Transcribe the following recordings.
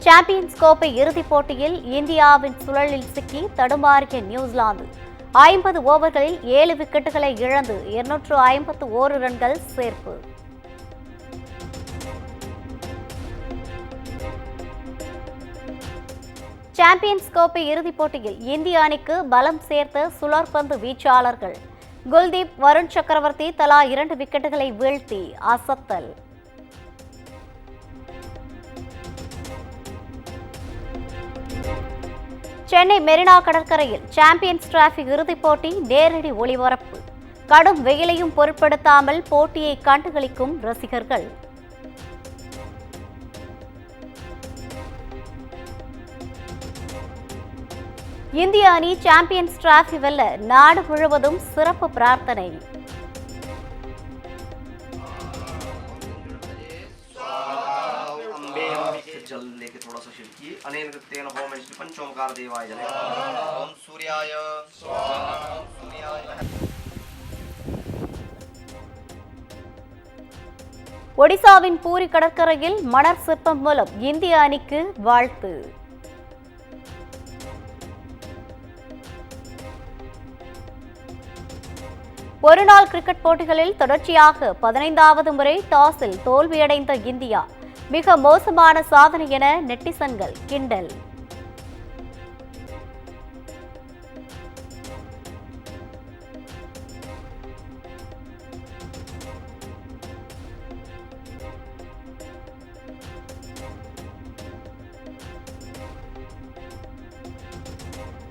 Champions கோப்பை இறுதிப் போட்டியில் இந்தியாவின் சுழலில் சிக்கி தடுமாறிய நியூசிலாந்து 50 ஓவர்களில் 7 விக்கெட்டுகளை இழந்து 251 ரன்கள் சேர்ப்பு. சாம்பியன்ஸ் கோப்பை இறுதிப் போட்டியில் இந்திய அணிக்கு பலம் சேர்த்த சுழற்பந்து வீச்சாளர்கள் குல்தீப், வருண் சக்கரவர்த்தி தலா 2 விக்கெட்டுகளை வீழ்த்தி அசத்தல். சென்னை மெரினா கடற்கரையில் சாம்பியன்ஸ் டிராபி இறுதிப் போட்டி நேரடி ஒளிபரப்பு. கடும் வெயிலையும் பொருட்படுத்தாமல் போட்டியை கண்டுகளிக்கும் ரசிகர்கள். இந்திய அணி சாம்பியன்ஸ் டிராபி வெல்ல நாடு முழுவதும் சிறப்பு பிரார்த்தனை. जल लेके थोड़ा सा छिड़की अनेन तेन होम पंचोमकार देवाय जले ओम सूर्याय स्वाहा ओम सूर्याय. ஒடிசாவின் பூரி கடற்கரையில் மணர் சிற்பம் மூலம் இந்திய அணிக்கு வாழ்த்து. ஒருநாள் கிரிக்கெட் போட்டிகளில் தொடர்ச்சியாக 15வது முறை டாஸில் தோல்வியடைந்த இந்தியா மிக மோசமான சாதனை என நெட்டிசன்கள் கிண்டல்.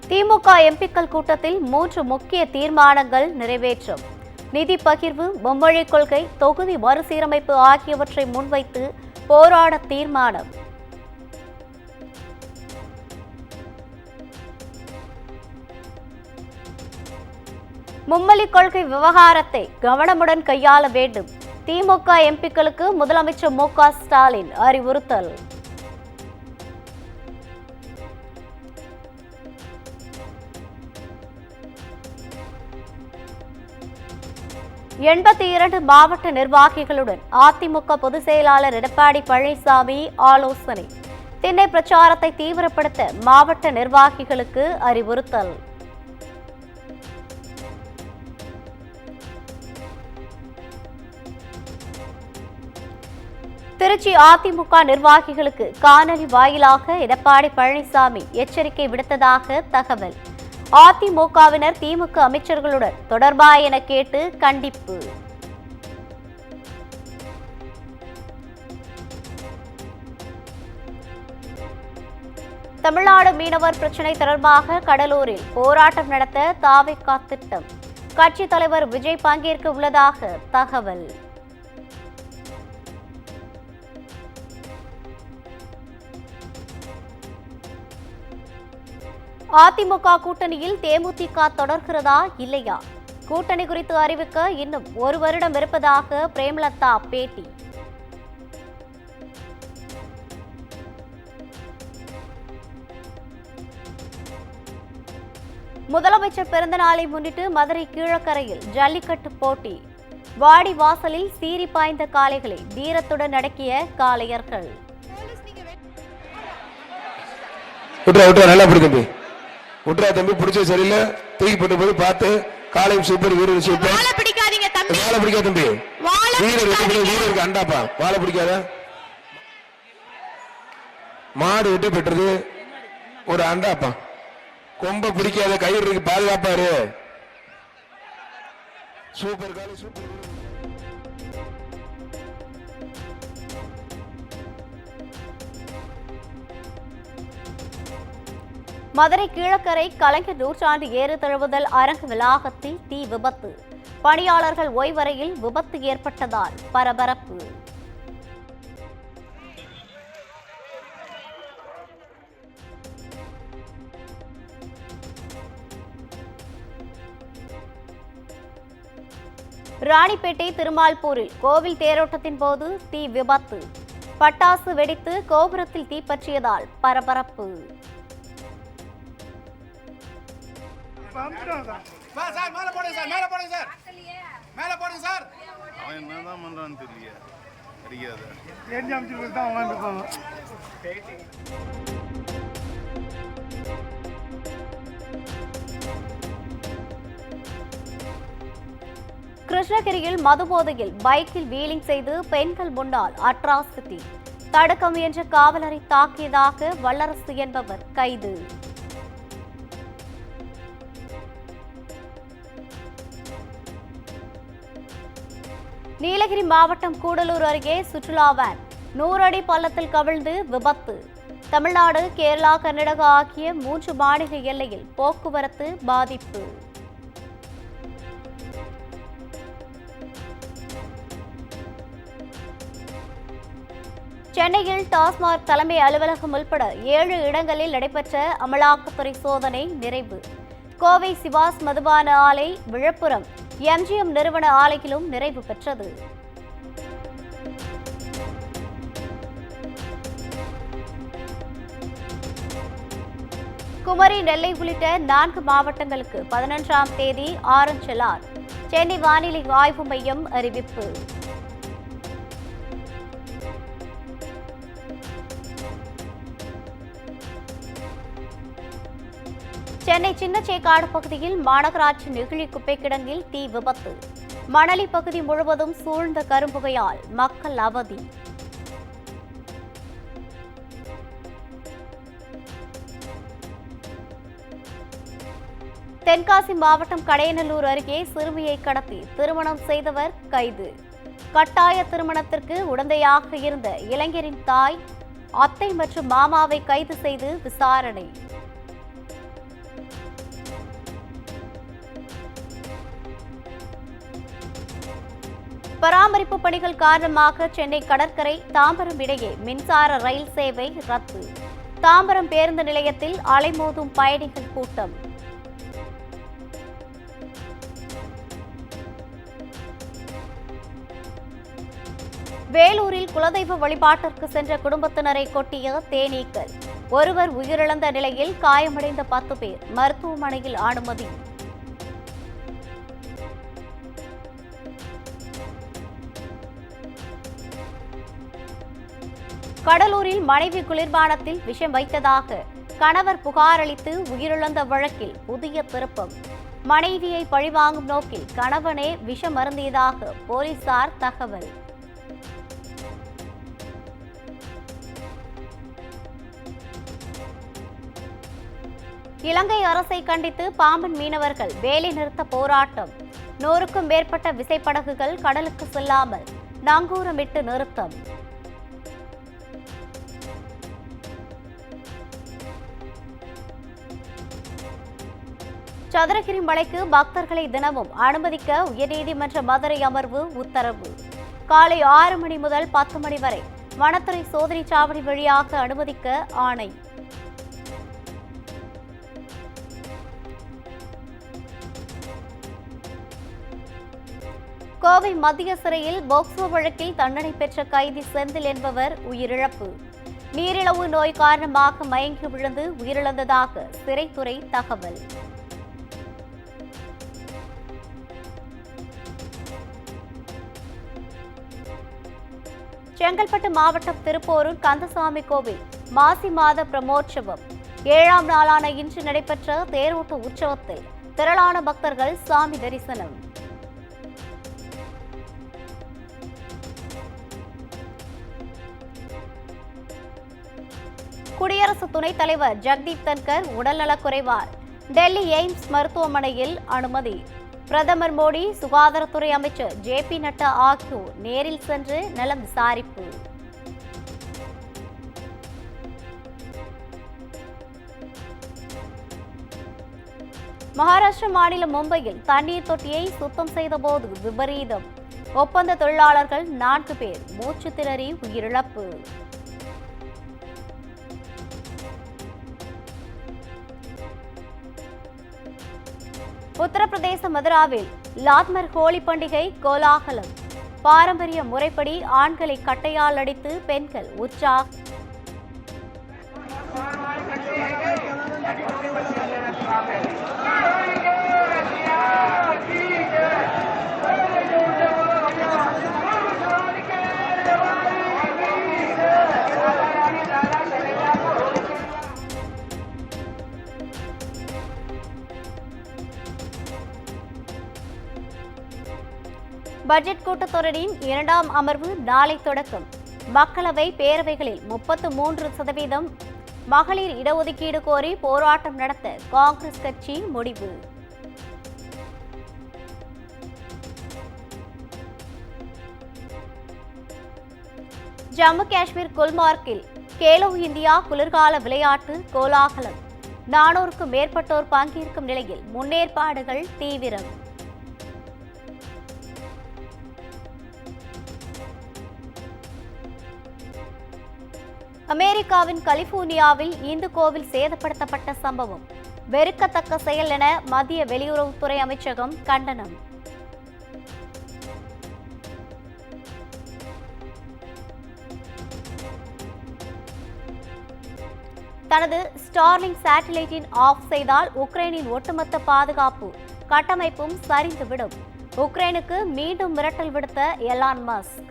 திமுக எம்பிக்கள் கூட்டத்தில் 3 முக்கிய தீர்மானங்கள் நிறைவேற்றும். நிதி பகிர்வு, மும்மொழி கொள்கை, தொகுதி மறுசீரமைப்பு ஆகியவற்றை முன்வைத்து போராட தீர்மானம். மும்மொழி கொள்கை விவகாரத்தை கவனமுடன் கையாள வேண்டும். திமுக எம்பிக்களுக்கு முதலமைச்சர் மு.க. ஸ்டாலின் அறிவுறுத்தல். எண்பத்தி 2 மாவட்ட நிர்வாகிகளுடன் அதிமுக பொதுச் செயலாளர் எடப்பாடி பழனிசாமி ஆலோசனை. திண்ணை பிரச்சாரத்தை தீவிரப்படுத்த மாவட்ட நிர்வாகிகளுக்கு அறிவுறுத்தல். திருச்சி அதிமுக நிர்வாகிகளுக்கு காணொலி வாயிலாக எடப்பாடி பழனிசாமி எச்சரிக்கை விடுத்ததாக தகவல். அதிமுகவினர் திமுக அமைச்சர்களுடன் தொடர்பா என கேட்டு கண்டிப்பு. தமிழ்நாடு மீனவர் பிரச்சினை தொடர்பாக கடலூரில் போராட்டம் நடத்த தாவேகா திட்டம். கட்சித் தலைவர் விஜய் பங்கேற்க உள்ளதாக தகவல். அதிமுக கூட்டணியில் தேமுதிக தொடர்கிறதா இல்லையா? கூட்டணி குறித்து அறிவிக்க இன்னும் 1 வருடம் இருப்பதாக பிரேமலதா பேட்டி. முதலமைச்சர் பிறந்த நாளை முன்னிட்டு மதுரை கீழக்கரையில் ஜல்லிக்கட்டு போட்டி. வாடி வாசலில் சீறி பாய்ந்த காளைகளை வீரத்துடன் அடக்கிய காளையர்கள். உட்ரா தம்பி, பிடிச்ச சரியில்லை, தூக்கி போட்டு போய் பார்த்து காலையும் சூப்பர், வீரர் சூப்பர். வாழை பிடிக்காதீங்க தம்பி, வாழை பிடிக்காத தம்பி, வீரருக்கு அண்டாப்பா, வாழை பிடிக்காத. மாடு விட்டு பெற்றது ஒரு அண்டாப்பா, கொம்ப பிடிக்காத, கயிறு இருக்கு, பாதுகாப்பாரு. சூப்பர் காலை, சூப்பர். மதுரை கீழக்கரை கலைஞர் நூற்றாண்டு ஏறு தழுவுதல் அரங்கு வளாகத்தில் தீ விபத்து. பணியாளர்கள் ஓய்வறையில் விபத்து ஏற்பட்டதால் பரபரப்பு. ராணிப்பேட்டை திருமால்பூரில் கோவில் தேரோட்டத்தின் போது தீ விபத்து. பட்டாசு வெடித்து கோபுரத்தில் தீப்பற்றியதால் பரபரப்பு. அவன் என்னதான் பண்றான்னு தெரியல, அடிக்காத கிருஷ்ணகிரியில் மதுபோதையில் பைக்கில் வீலிங் செய்து பெண்கள் முன்னால் அட்ராசிட்டி தடுக்க முயன்ற காவலரை தாக்கியதாக வல்லரசு என்பவர் கைது. நீலகிரி மாவட்டம் கூடலூர் அருகே சுற்றுலா வேன் 100 அடி பள்ளத்தில் கவிழ்ந்து விபத்து. தமிழ்நாடு, கேரளா, கர்நாடகா ஆகிய 3 மாநில எல்லையில் போக்குவரத்து பாதிப்பு. சென்னையில் டாஸ்மாக் தலைமை அலுவலகம் உள்பட 7 இடங்களில் நடைபெற்ற அமலாக்கத்துறை சோதனை நிறைவு. கோவை சிவாஸ் மதுபான ஆலை, விழுப்புரம் எம்ஜிஎம் நிறுவன ஆலையிலும் நிறைவு பெற்றது. குமரி, நெல்லை உள்ளிட்ட 4 மாவட்டங்களுக்கு 11ஆம் தேதி ஆரஞ்ச் அலர்ட். சென்னை வானிலை ஆய்வு மையம் அறிவிப்பு. சென்னை சின்னச்சேக்காடு பகுதியில் மாநகராட்சி நெகிழி குப்பை கிடங்கில் தீ விபத்து. மணலி பகுதி முழுவதும் சூழ்ந்த கரும்புகையால் மக்கள் அவதி. தென்காசி மாவட்டம் கடையநல்லூர் அருகே சிறுமியை கடத்தி திருமணம் செய்தவர் கைது. கட்டாய திருமணத்திற்கு உடந்தையாக இருந்த இளைஞரின் தாய், அத்தை மற்றும் மாமாவை கைது செய்து விசாரணை. பராமரிப்பு பணிகள் காரணமாக சென்னை கடற்கரை தாம்பரம் இடையே மின்சார ரயில் சேவை ரத்து. தாம்பரம் பேருந்து நிலையத்தில் அலைமோதும் பயணிகள் கூட்டம். வேலூரில் குலதெய்வ வழிபாட்டிற்கு சென்ற குடும்பத்தினரை கொட்டிய தேனீக்கள். ஒருவர் உயிரிழந்த நிலையில் காயமடைந்த 10 பேர் மருத்துவமனையில் அனுமதி. கடலூரில் மனைவி குளிர்பானத்தில் விஷம் வைத்ததாக கணவர் புகார் அளித்து உயிரிழந்த வழக்கில் புதிய திருப்பம். மனைவியை பழிவாங்கும் நோக்கில் கணவனே விஷம் அருந்தியதாக போலீசார் தகவல். இலங்கை அரசை கண்டித்து பாம்பன் மீனவர்கள் வேலை நிறுத்த போராட்டம். 100க்கும் மேற்பட்ட விசைப்படகுகள் கடலுக்கு செல்லாமல் நங்கூரமிட்டு நிறுத்தம். சதுரகிரி மலைக்கு பக்தர்களை தினமும் அனுமதிக்க உயர்நீதிமன்ற மதுரை அமர்வு உத்தரவு. காலை 6 மணி முதல் 10 மணி வரை வனத்துறை சோதனை சாவடி வழியாக அனுமதிக்க ஆணை. கோவை மத்திய சிறையில் போக்சோ வழக்கில் தண்டனை பெற்ற கைதி செந்தில் என்பவர் உயிரிழப்பு. நீரிழிவு நோய் காரணமாக மயங்கி விழுந்து உயிரிழந்ததாக சிறைத்துறை தகவல். செங்கல்பட்டு மாவட்டம் திருப்போரூர் கந்தசாமி கோவில் மாசி மாத பிரமோற்சவம் 7ஆம் நாளான இன்று நடைபெற்ற தேரோட்ட உற்சவத்தில் திரளான பக்தர்கள் சாமி தரிசனம். குடியரசு துணைத் தலைவர் ஜெகதீப் தன்கர் உடல்நலக்குறைவால் டெல்லி எய்ம்ஸ் மருத்துவமனையில் அனுமதி. பிரதமர் மோடி, சுகாதாரத்துறை அமைச்சர் JP நட்டா ஆகியோர் நேரில் சென்று நலம் விசாரிப்பு. மகாராஷ்டிர மாநிலம் மும்பையில் தண்ணீர் தொட்டியை சுத்தம் செய்தபோது விபரீதம். ஒப்பந்த தொழிலாளர்கள் 4 பேர் மூச்சு திணறி உயிரிழப்பு. உத்தரப்பிரதேச மதுராவில் லாத்மர் ஹோலி பண்டிகை கோலாகலம். பாரம்பரிய முறைப்படி ஆண்களை கட்டையால் அடித்து பெண்கள் உற்சாகம். பட்ஜெட் கூட்டத்தொடரின் 2ஆம் அமர்வு நாளை தொடக்கம். மக்களவை, பேரவைகளில் 33% மகளிர் இடஒதுக்கீடு கோரி போராட்டம் நடத்த காங்கிரஸ் கட்சி முடிவு. ஜம்மு காஷ்மீர் குல்மார்க்கில் கேலோ இந்தியா குளிர்கால விளையாட்டு கோலாகலம். 400க்கும் மேற்பட்டோர் பங்கேற்கும் நிலையில் முன்னேற்பாடுகள் தீவிரம். அமெரிக்காவின் கலிபோர்னியாவில் இந்து கோவில் சேதப்படுத்தப்பட்ட சம்பவம் வெறுக்கத்தக்க செயல் என மத்திய வெளியுறவுத்துறை அமைச்சகம் கண்டனம். தனது ஸ்டார்லிங் சேட்டலைட்டின் ஆஃப் செய்தால் உக்ரைனின் ஒட்டுமொத்த பாதுகாப்பு கட்டமைப்பும் சரிந்துவிடும். உக்ரைனுக்கு மீண்டும் மிரட்டல் விடுத்த எலான் மஸ்க்.